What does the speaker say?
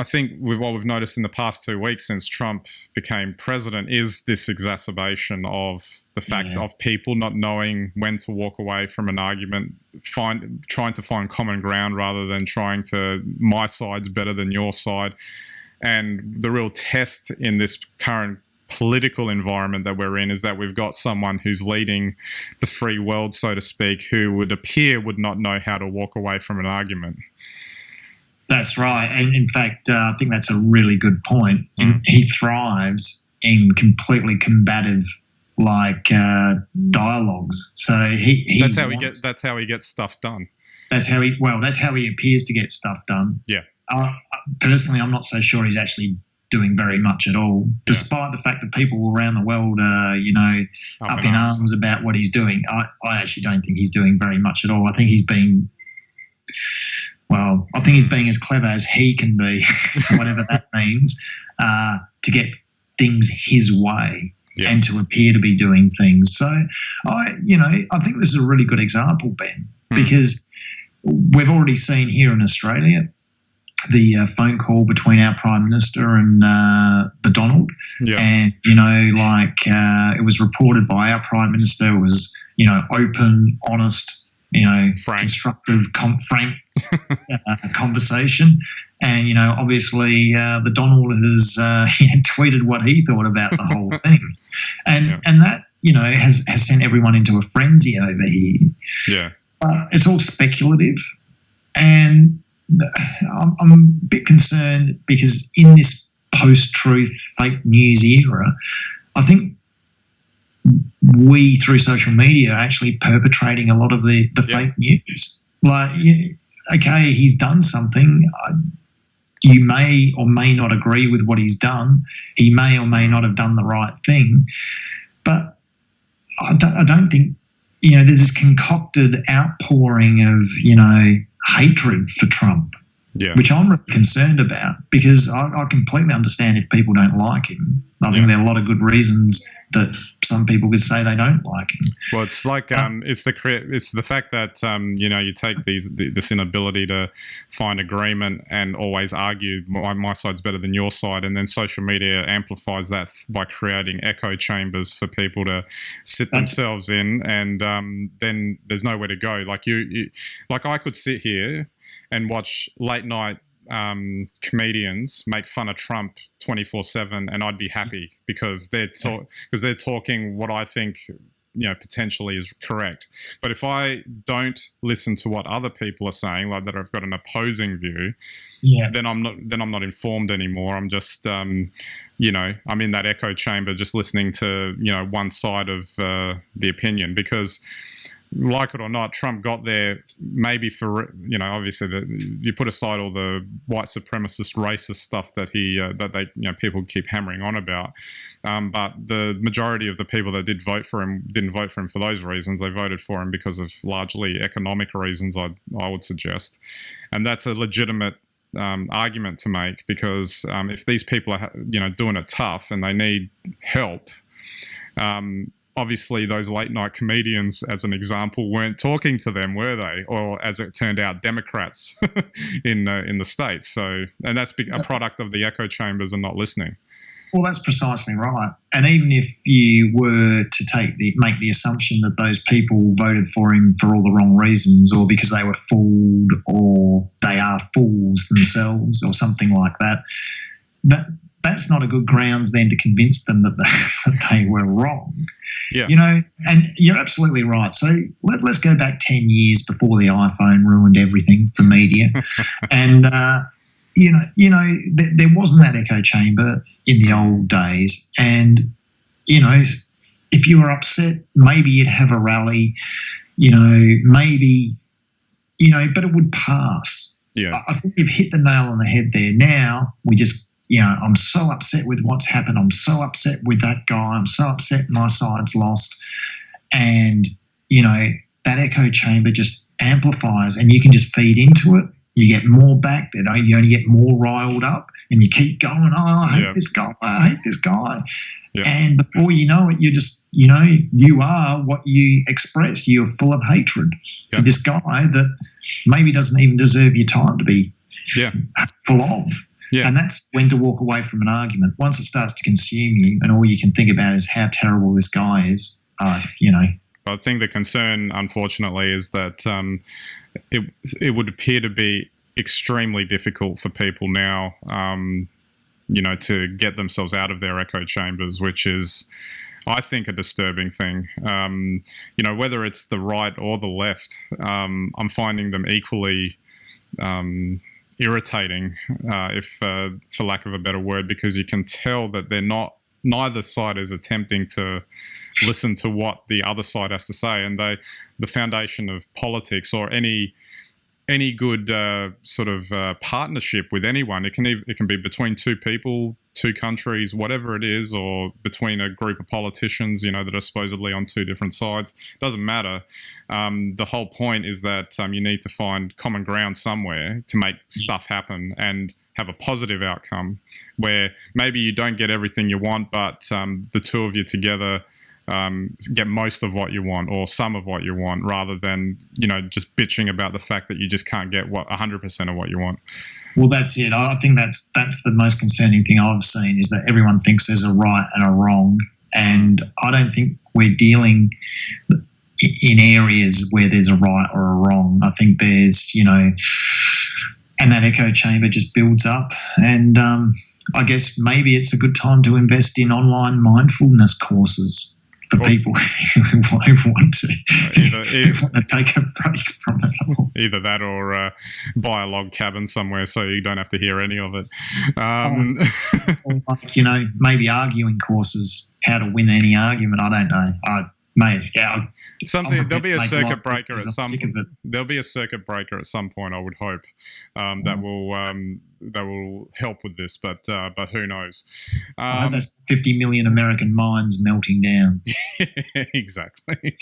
I think what we've noticed in the past 2 weeks since Trump became president is this exacerbation of the fact of people not knowing when to walk away from an argument, trying to find common ground rather than trying to, my side's better than your side. And the real test in this current political environment that we're in is that we've got someone who's leading the free world, so to speak, who would not know how to walk away from an argument. That's right. And in fact, I think that's a really good point. He thrives in completely combative dialogues. So that's how he gets stuff done. That's how he appears to get stuff done. Yeah. Personally, I'm not so sure he's actually doing very much at all, despite the fact that people around the world are, up in arms about what he's doing. I actually don't think he's doing very much at all. I think he's being as clever as he can be, whatever that means, to get things his way and to appear to be doing things. So, I think this is a really good example, Ben, because we've already seen here in Australia the phone call between our Prime Minister and the Donald. Yeah. And, it was reported by our Prime Minister. It was, open, honest, frank. Constructive, frank conversation. And, obviously the Donald has tweeted what he thought about the whole thing. And that, has sent everyone into a frenzy over here. Yeah. It's all speculative. And I'm a bit concerned because in this post-truth fake news era, I think we, through social media, are actually perpetrating a lot of the fake news. Okay, he's done something. You may or may not agree with what he's done. He may or may not have done the right thing. But I don't think, there's this concocted outpouring of, hatred for Trump, which I'm really concerned about, because I completely understand if people don't like him. I think there are a lot of good reasons that some people could say they don't like him. Well, it's like it's the fact that you take this inability to find agreement and always argue my side's better than your side, and then social media amplifies that by creating echo chambers for people to sit themselves in, and then there's nowhere to go. Like I could sit here and watch late night comedians make fun of Trump 24/7, and I'd be happy because they're talking what I think potentially is correct. But if I don't listen to what other people are saying, like that I've got an opposing view, then I'm not informed anymore. I'm just I'm in that echo chamber, just listening to one side of the opinion, because, like it or not, Trump got there maybe for, obviously you put aside all the white supremacist, racist stuff that people keep hammering on about. But the majority of the people that did vote for him didn't vote for him for those reasons. They voted for him because of largely economic reasons, I would suggest. And that's a legitimate argument to make, because if these people are, doing it tough and they need help, obviously those late night comedians, as an example, weren't talking to them, were they? Or, as it turned out, Democrats in the States. So, and that's a product of the echo chambers and not listening. Well, that's precisely right. And even if you were to make the assumption that those people voted for him for all the wrong reasons, or because they were fooled, or they are fools themselves, or something like that, that's not a good grounds then to convince them that they were wrong. Yeah. And you're absolutely right. So let's go back 10 years before the iPhone ruined everything for media. And, there wasn't that echo chamber in the old days. And, if you were upset, maybe you'd have a rally, maybe, but it would pass. Yeah. I think you've hit the nail on the head there. Now we just, I'm so upset with what's happened. I'm so upset with that guy. I'm so upset my side's lost. And, that echo chamber just amplifies, and you can just feed into it. You get more back. You only get more riled up, and you keep going, I hate this guy. I hate this guy. Yeah. And before you know it, you're just, you are what you express. You're full of hatred for this guy that maybe doesn't even deserve your time to be full of. Yeah. And that's when to walk away from an argument. Once it starts to consume you and all you can think about is how terrible this guy is, I think the concern, unfortunately, is that it would appear to be extremely difficult for people now, to get themselves out of their echo chambers, which is, I think, a disturbing thing. Whether it's the right or the left, I'm finding them equally irritating, if for lack of a better word, because you can tell that neither side is attempting to listen to what the other side has to say, and the foundation of politics or any good partnership with anyone, it can be between two people, two countries, whatever it is, or between a group of politicians, that are supposedly on two different sides. Doesn't matter. The whole point is that you need to find common ground somewhere to make stuff happen and have a positive outcome where maybe you don't get everything you want, but the two of you together get most of what you want or some of what you want, rather than just bitching about the fact that you just can't get 100% of what you want. Well, that's it. I think that's the most concerning thing I've seen, is that everyone thinks there's a right and a wrong, and I don't think we're dealing in areas where there's a right or a wrong. I think there's and that echo chamber just builds up, and I guess maybe it's a good time to invest in online mindfulness courses for people who want to take a break from it all. Either that or buy a log cabin somewhere so you don't have to hear any of it. Or maybe arguing courses, how to win any argument. I don't know. There'll be a circuit breaker at some. There'll be a circuit breaker at some point, I would hope, that will help with this. But who knows? I hope that's 50 million American minds melting down. Exactly.